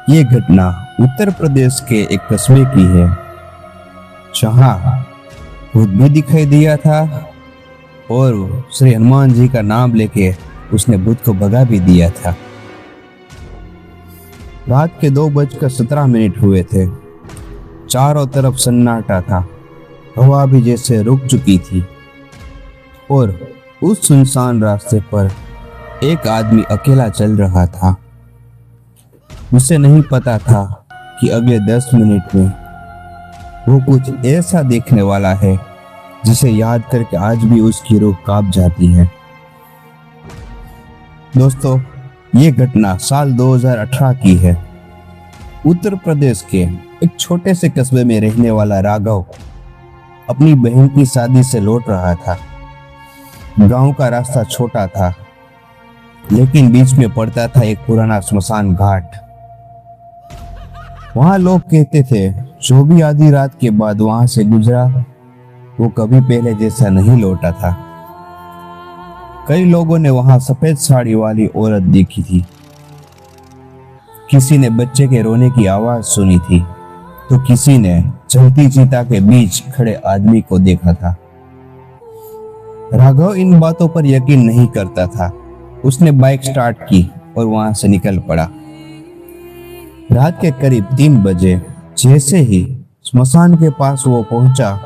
ये घटना उत्तर प्रदेश के एक कस्बे की है, जहां भूत भी दिखाई दिया था और श्री हनुमान जी का नाम लेके उसने भूत को भगा भी दिया था। रात के 2:17 हुए थे। चारों तरफ सन्नाटा था, हवा भी जैसे रुक चुकी थी और उस सुनसान रास्ते पर एक आदमी अकेला चल रहा था। उसे नहीं पता था कि अगले 10 मिनट में वो कुछ ऐसा देखने वाला है जिसे याद करके आज भी उसकी रूह कांप जाती है। दोस्तों, ये घटना साल 2018 की है। उत्तर प्रदेश के एक छोटे से कस्बे में रहने वाला राघव अपनी बहन की शादी से लौट रहा था। गांव का रास्ता छोटा था, लेकिन बीच में पड़ता था एक पुराना स्मशान घाट। वहां लोग कहते थे जो भी आधी रात के बाद वहां से गुजरा वो कभी पहले जैसा नहीं लौटा था। कई लोगों ने वहां सफेद साड़ी वाली औरत देखी थी, किसी ने बच्चे के रोने की आवाज सुनी थी, तो किसी ने जलती चिता के बीच खड़े आदमी को देखा था। राघव इन बातों पर यकीन नहीं करता था। उसने बाइक स्टार्ट की और वहां से निकल पड़ा। रात के करीब 3 बजे जैसे ही स्मशान के पास वो पहुंचा,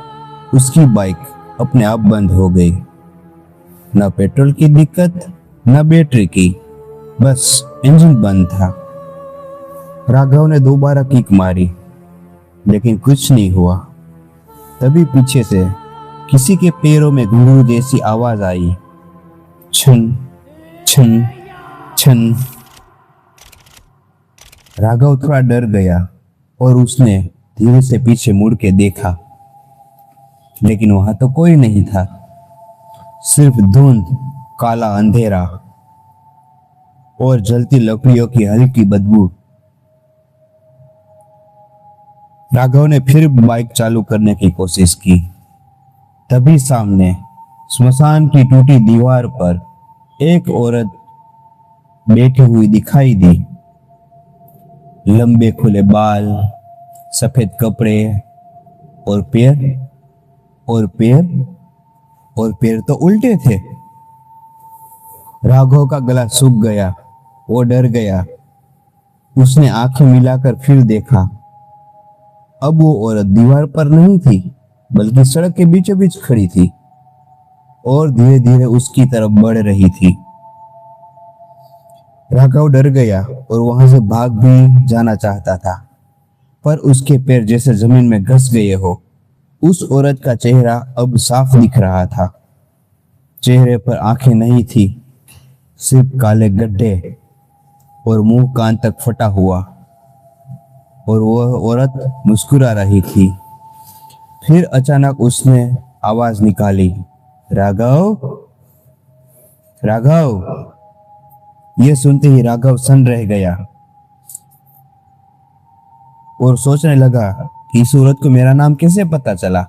उसकी बाइक अपने आप बंद हो गई। न पेट्रोल की दिक्कत, न बैटरी की, बस इंजन बंद था। राघव ने दोबारा किक मारी, लेकिन कुछ नहीं हुआ। तभी पीछे से किसी के पैरों में घुंघरू जैसी आवाज आई, छन छन छन। राघव थोड़ा डर गया और उसने धीरे से पीछे मुड़ के देखा, लेकिन वहां तो कोई नहीं था, सिर्फ धुंध, काला अंधेरा और जलती लकड़ियों की हल्की बदबू। राघव ने फिर बाइक चालू करने की कोशिश की। तभी सामने स्मशान की टूटी दीवार पर एक औरत बैठी हुई दिखाई दी। लंबे खुले बाल, सफेद कपड़े और पैर तो उल्टे थे। राघव का गला सूख गया, वो डर गया। उसने आंखें मिलाकर फिर देखा। अब वो औरत दीवार पर नहीं थी, बल्कि सड़क के बीचों बीच खड़ी थी और धीरे धीरे उसकी तरफ बढ़ रही थी। राघव डर गया और वहां से भाग भी जाना चाहता था, पर उसके पैर जैसे जमीन में घस गए हो। उस औरत का चेहरा अब साफ दिख रहा था। चेहरे पर आंखें नहीं थी, सिर्फ काले गड्ढे और मुंह कान तक फटा हुआ, और वह औरत मुस्कुरा रही थी। फिर अचानक उसने आवाज निकाली, राघव, राघव। यह सुनते ही राघव सन्न रह गया और सोचने लगा कि इस औरत को मेरा नाम कैसे पता चला।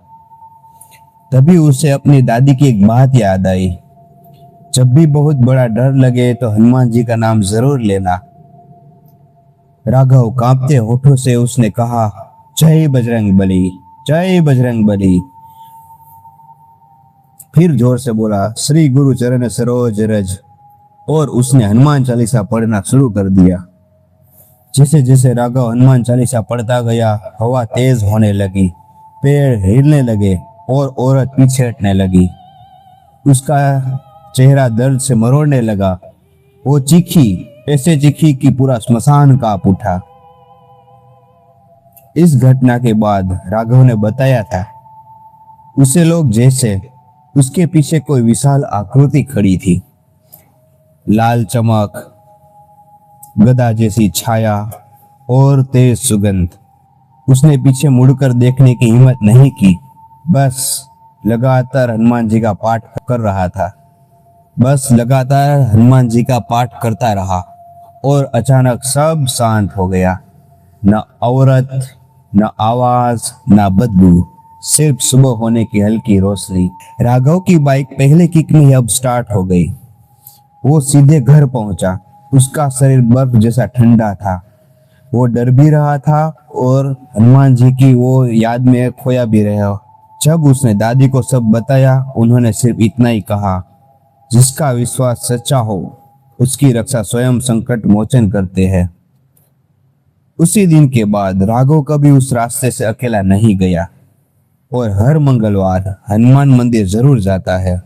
तभी उसे अपनी दादी की एक बात याद आई, जब भी बहुत बड़ा डर लगे तो हनुमान जी का नाम जरूर लेना। राघव कांपते होठों से उसने कहा, जय बजरंग बली, जय बजरंग बली। फिर जोर से बोला, श्री गुरु चरण सरोज रज, और उसने हनुमान चालीसा पढ़ना शुरू कर दिया। जैसे जैसे राघव हनुमान चालीसा पढ़ता गया, हवा तेज होने लगी, पेड़ हिलने लगे और औरत पीछे हटने लगी। उसका चेहरा दर्द से मरोड़ने लगा। वो चीखी, ऐसे चीखी कि पूरा स्मशान कांप उठा। इस घटना के बाद राघव ने बताया था, उसे लोग जैसे उसके पीछे कोई विशाल आकृति खड़ी थी, लाल चमक, गदा जैसी छाया और तेज सुगंध। उसने पीछे मुड़कर देखने की हिम्मत नहीं की, बस लगातार हनुमान जी का पाठ कर रहा था। बस लगातार हनुमान जी का पाठ करता रहा और अचानक सब शांत हो गया। न औरत, न आवाज, न बदबू, सिर्फ सुबह होने की हल्की रोशनी। राघव की बाइक पहले किक में ही अब स्टार्ट हो गई। वो सीधे घर पहुंचा। उसका शरीर बर्फ जैसा ठंडा था। वो डर भी रहा था और हनुमान जी की वो याद में खोया भी रहा। जब उसने दादी को सब बताया, उन्होंने सिर्फ इतना ही कहा, जिसका विश्वास सच्चा हो उसकी रक्षा स्वयं संकट मोचन करते हैं। उसी दिन के बाद राघव कभी उस रास्ते से अकेला नहीं गया और हर मंगलवार हनुमान मंदिर जरूर जाता है।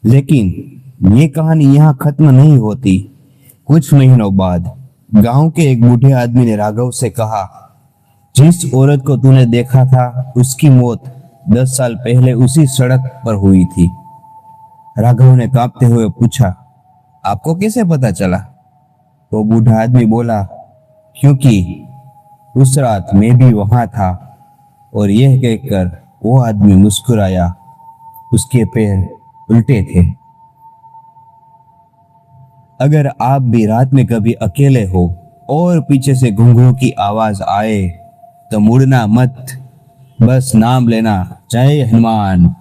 लेकिन ये कहानी यहाँ खत्म नहीं होती। कुछ महीनों बाद गांव के एक बूढ़े आदमी ने राघव से कहा, जिस औरत को तूने देखा था उसकी मौत 10 साल पहले उसी सड़क पर हुई थी। राघव ने कांपते हुए पूछा, आपको कैसे पता चला? वो बूढ़ा आदमी बोला, क्योंकि उस रात मैं भी वहां था। और यह कहकर वो आदमी मुस्कुराया। उसके पैर उल्टे थे। अगर आप भी रात में कभी अकेले हो और पीछे से घुंघरू की आवाज आए तो मुड़ना मत, बस नाम लेना, जय हनुमान।